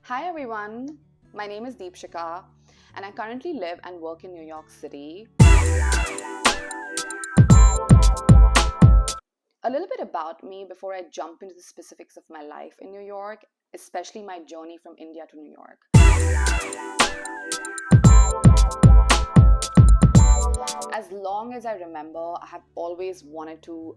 Hi everyone, my name is Deepshika and I currently live and work in New York City. A little bit about me before I jump into the specifics of my life in New York, especially my journey from India to New York. As long as I remember, I have always wanted to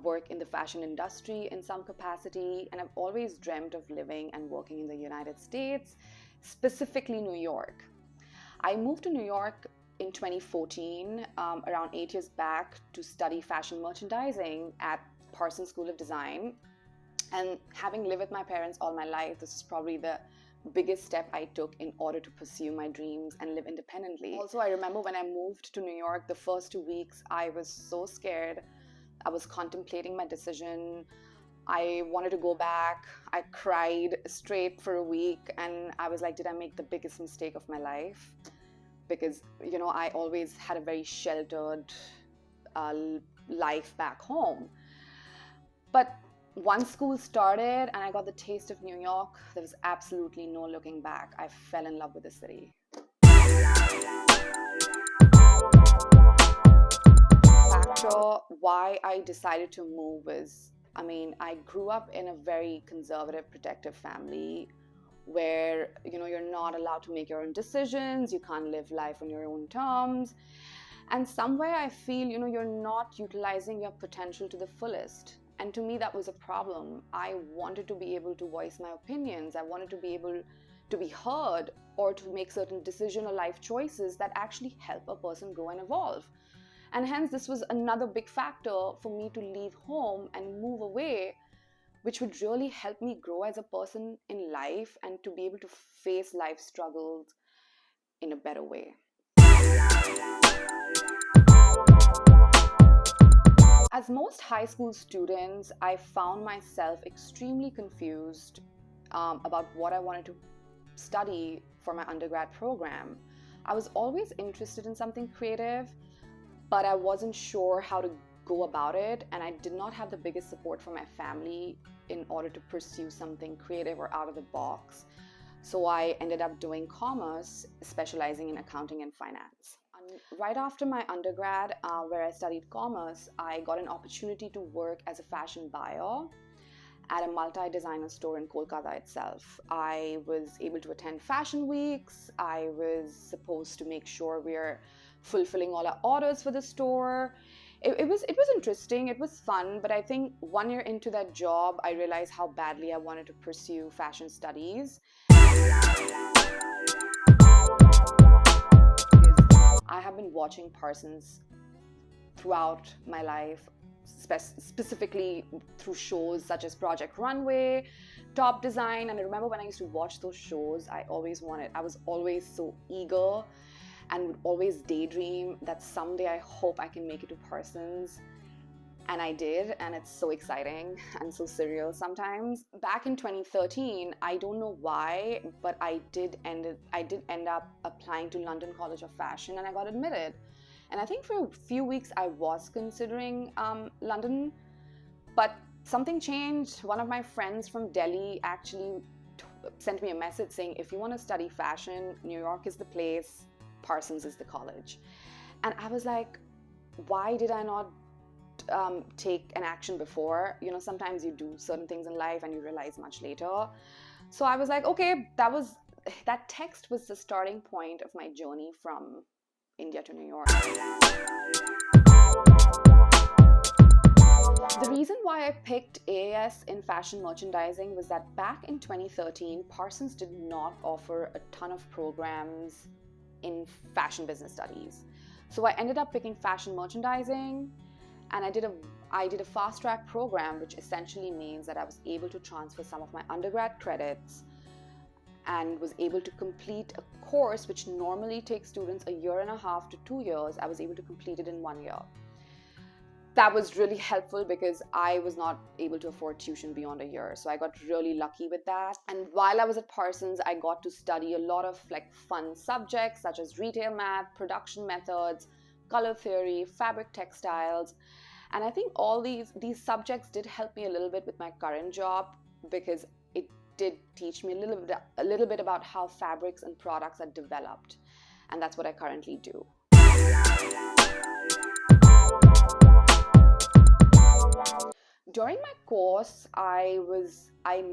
work in the fashion industry in some capacity, and I've always dreamt of living and working in the United States, specifically New York. I moved to New York in 2014, around 8 years back, to study fashion merchandising at Parsons School of Design. And having lived with my parents all my life, this is probably the biggest step I took in order to pursue my dreams and live independently. Also, I remember when I moved to New York, the first 2 weeks, I was so scared. I was contemplating my decision. I wanted to go back. I cried straight for a week, and I was like, did I make the biggest mistake of my life? Because, I always had a very sheltered life back home. But once school started and I got the taste of New York, there was absolutely no looking back. I fell in love with the city. Factor why I decided to move was, I grew up in a very conservative, protective family where, you're not allowed to make your own decisions, you can't live life on your own terms. And somewhere I feel, you're not utilizing your potential to the fullest. And to me, that was a problem. I wanted to be able to voice my opinions. I wanted to be able to be heard or to make certain decision or life choices that actually help a person grow and evolve. And hence, this was another big factor for me to leave home and move away, which would really help me grow as a person in life and to be able to face life struggles in a better way. As most high school students, I found myself extremely confused about what I wanted to study for my undergrad program. I was always interested in something creative, but I wasn't sure how to go about it, and I did not have the biggest support from my family in order to pursue something creative or out of the box. So I ended up doing commerce, specializing in accounting and finance. Right after my undergrad, where I studied commerce, I got an opportunity to work as a fashion buyer at a multi-designer store in Kolkata itself. I was able to attend fashion weeks. I was supposed to make sure we're fulfilling all our orders for the store. It was interesting, it was fun, but I think 1 year into that job, I realized how badly I wanted to pursue fashion studies. I have been watching Parsons throughout my life, specifically through shows such as Project Runway, Top Design, and I remember when I used to watch those shows, I was always so eager and would always daydream that someday I hope I can make it to Parsons. And I did, and it's so exciting and so surreal sometimes. Back in 2013, I don't know why, but I did end up applying to London College of Fashion, and I got admitted. And I think for a few weeks I was considering London, but something changed. One of my friends from Delhi actually sent me a message saying, if you want to study fashion, New York is the place, Parsons is the college. And I was like, why did I not take an action before? Sometimes you do certain things in life and you realize much later. So I was like, okay, that text was the starting point of my journey from India to New York. The reason why I picked AAS in fashion merchandising was that back in 2013, Parsons did not offer a ton of programs in fashion business studies. So I ended up picking fashion merchandising, and I did a fast track program, which essentially means that I was able to transfer some of my undergrad credits and was able to complete a course which normally takes students 1.5 to 2 years. I was able to complete it in 1 year. That was really helpful because I was not able to afford tuition beyond a year. So I got really lucky with that. And while I was at Parsons, I got to study a lot of fun subjects such as retail math, production methods, color theory, fabric textiles. And I think all these subjects did help me a little bit with my current job because it did teach me a little bit about how fabrics and products are developed, and that's what I currently do. During my course, I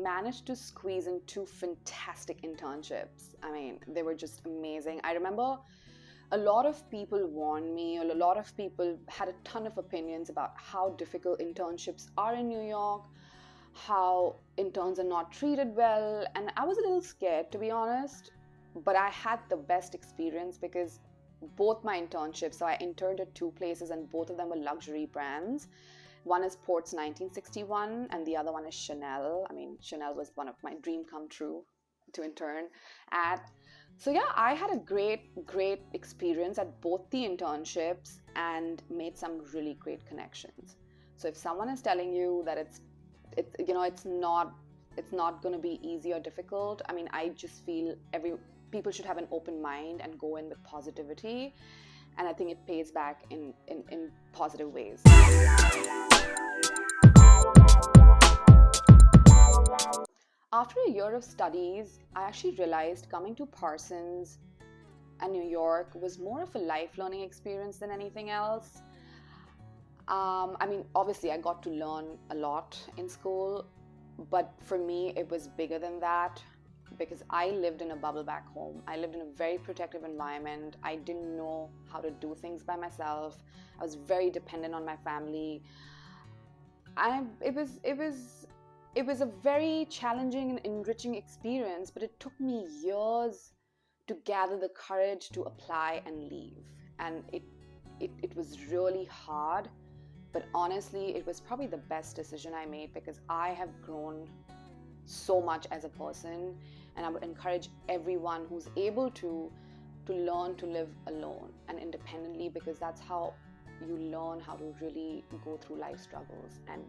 managed to squeeze in 2 fantastic internships. I mean, they were just amazing. I remember a lot of people warned me, or a lot of people had a ton of opinions about how difficult internships are in New York, how interns are not treated well, and I was a little scared, to be honest, but I had the best experience because both my internships, so I interned at 2 places and both of them were luxury brands. One is Port's 1961 and the other one is Chanel. I mean, Chanel was one of my dream come true to intern at. So yeah, I had a great experience at both the internships and made some really great connections. So if someone is telling you that it's not going to be easy or difficult, I mean, I just feel people should have an open mind and go in with positivity, and I think it pays back in positive ways. After a year of studies, I actually realized coming to Parsons and New York was more of a life learning experience than anything else. I mean, obviously I got to learn a lot in school, but for me it was bigger than that because I lived in a bubble back home. I lived in a very protective environment. I didn't know how to do things by myself. I was very dependent on my family. It was a very challenging and enriching experience, but it took me years to gather the courage to apply and leave. And it was really hard, but honestly, it was probably the best decision I made because I have grown so much as a person, and I would encourage everyone who's able to learn to live alone and independently, because that's how you learn how to really go through life struggles and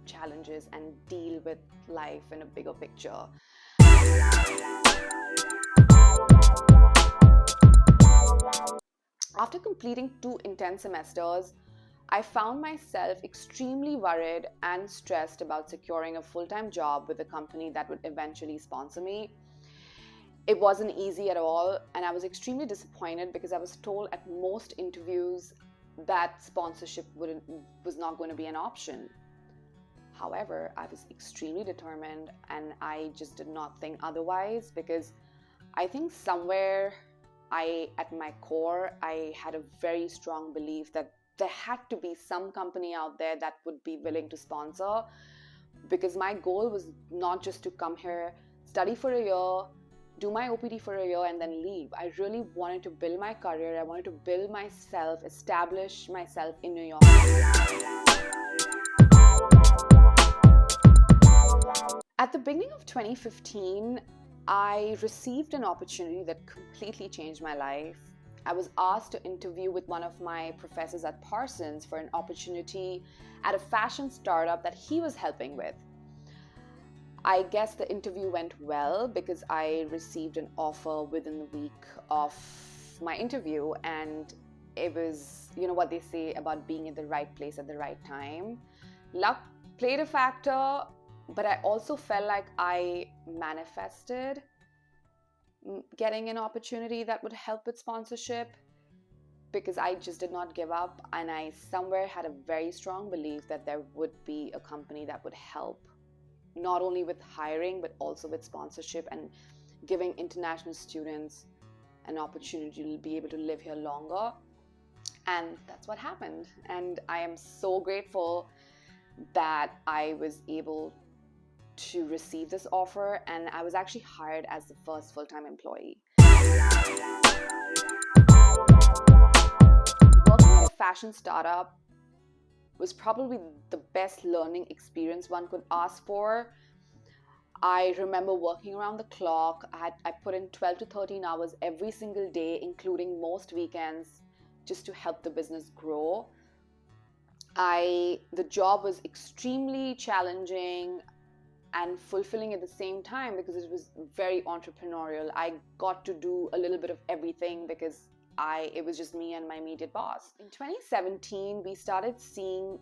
challenges and deal with life in a bigger picture. After completing 2 intense semesters, I found myself extremely worried and stressed about securing a full-time job with a company that would eventually sponsor me. It wasn't easy at all, and I was extremely disappointed because I was told at most interviews that sponsorship was not going to be an option. However, I was extremely determined, and I just did not think otherwise, because I think somewhere at my core, I had a very strong belief that there had to be some company out there that would be willing to sponsor, because my goal was not just to come here, study for a year, do my OPT for a year and then leave. I really wanted to build my career. I wanted to build myself, establish myself in New York. At the beginning of 2015, I received an opportunity that completely changed my life. I was asked to interview with one of my professors at Parsons for an opportunity at a fashion startup that he was helping with. I guess the interview went well because I received an offer within the week of my interview, and it was, you know what they say about being in the right place at the right time. Luck played a factor, but I also felt like I manifested getting an opportunity that would help with sponsorship, because I just did not give up, and I somewhere had a very strong belief that there would be a company that would help not only with hiring but also with sponsorship and giving international students an opportunity to be able to live here longer. And that's what happened, and I am so grateful that I was able to receive this offer, and I was actually hired as the first full-time employee. Working at a fashion startup was probably the best learning experience one could ask for. I remember working around the clock. I put in 12 to 13 hours every single day, including most weekends, just to help the business grow. The job was extremely challenging and fulfilling at the same time because it was very entrepreneurial. I got to do a little bit of everything because it was just me and my immediate boss. In 2017, we started seeing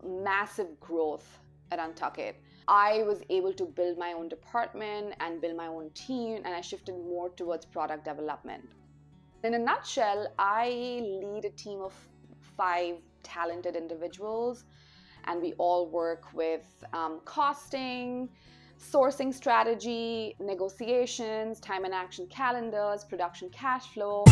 massive growth at Untuck It. I was able to build my own department and build my own team, and I shifted more towards product development. In a nutshell, I lead a team of 5 talented individuals, and we all work with costing, sourcing strategy, negotiations, time and action calendars, production cash flow.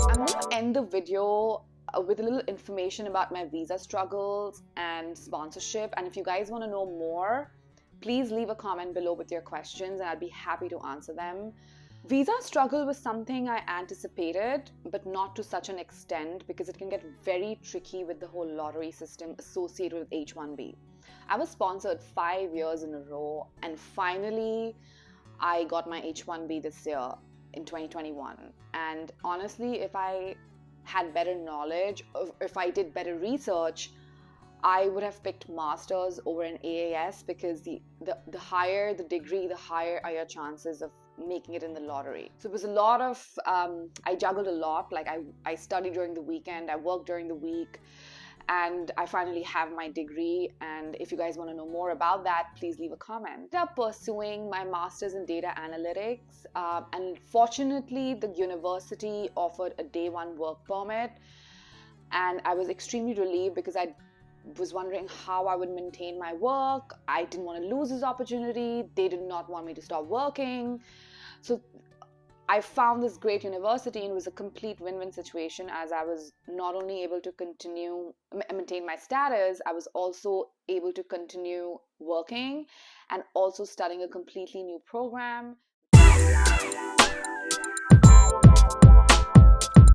I'm going to end the video with a little information about my visa struggles and sponsorship. And if you guys want to know more, please leave a comment below with your questions and I'll be happy to answer them. Visa struggle was something I anticipated, but not to such an extent because it can get very tricky with the whole lottery system associated with H-1B. I was sponsored 5 years in a row, and finally I got my H-1B this year in 2021. And honestly, if I had better knowledge, or if I did better research, I would have picked masters over an AAS, because the higher the degree, the higher are your chances of making it in the lottery. So it was a lot of, I juggled a lot. Like I studied during the weekend, I worked during the week, and I finally have my degree. And if you guys want to know more about that, please leave a comment. I ended up pursuing my master's in data analytics, and fortunately the university offered a day one work permit, and I was extremely relieved because I was wondering how I would maintain my work. I didn't want to lose this opportunity. They did not want me to stop working. So I found this great university, and it was a complete win-win situation, as I was not only able to maintain my status, I was also able to continue working and also studying a completely new program.